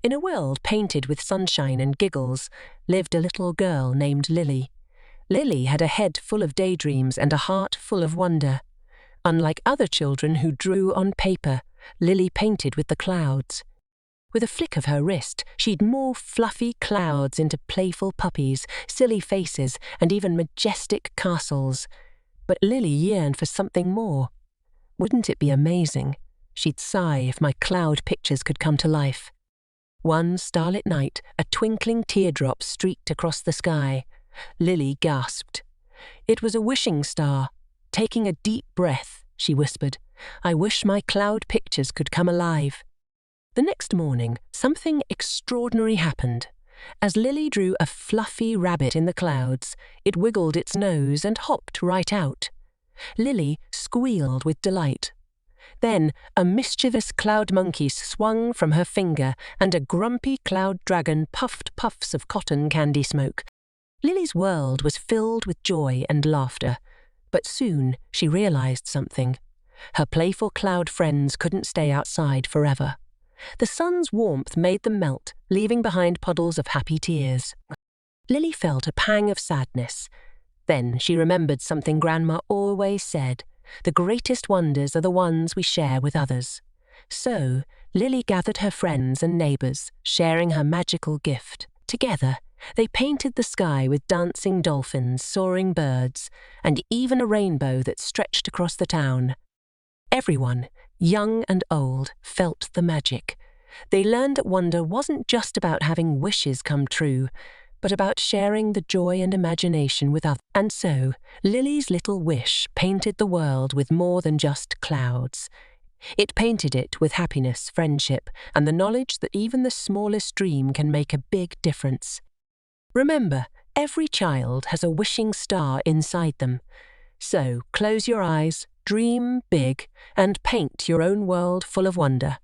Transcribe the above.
In a world painted with sunshine and giggles lived a little girl named Lily. Lily had a head full of daydreams and a heart full of wonder. Unlike other children who drew on paper, Lily painted with the clouds. With a flick of her wrist, she'd morph fluffy clouds into playful puppies, silly faces, and even majestic castles. But Lily yearned for something more. Wouldn't it be amazing? She'd sigh if my cloud pictures could come to life. One starlit night, a twinkling teardrop streaked across the sky. Lily gasped. It was a wishing star. Taking a deep breath, she whispered, "I wish my cloud pictures could come alive." The next morning, something extraordinary happened. As Lily drew a fluffy rabbit in the clouds, it wiggled its nose and hopped right out. Lily squealed with delight. Then a mischievous cloud monkey swung from her finger, and a grumpy cloud dragon puffed puffs of cotton candy smoke. Lily's world was filled with joy and laughter, but soon she realized something. Her playful cloud friends couldn't stay outside forever. The sun's warmth made them melt, leaving behind puddles of happy tears. Lily felt a pang of sadness. Then she remembered something Grandma always said: the greatest wonders are the ones we share with others. So, Lily gathered her friends and neighbors, sharing her magical gift. Together, they painted the sky with dancing dolphins, soaring birds, and even a rainbow that stretched across the town. Everyone, young and old, felt the magic. They learned that wonder wasn't just about having wishes come true, but about sharing the joy and imagination with others. And so, Lily's little wish painted the world with more than just clouds. It painted it with happiness, friendship, and the knowledge that even the smallest dream can make a big difference. Remember, every child has a wishing star inside them. So, close your eyes, dream big, and paint your own world full of wonder.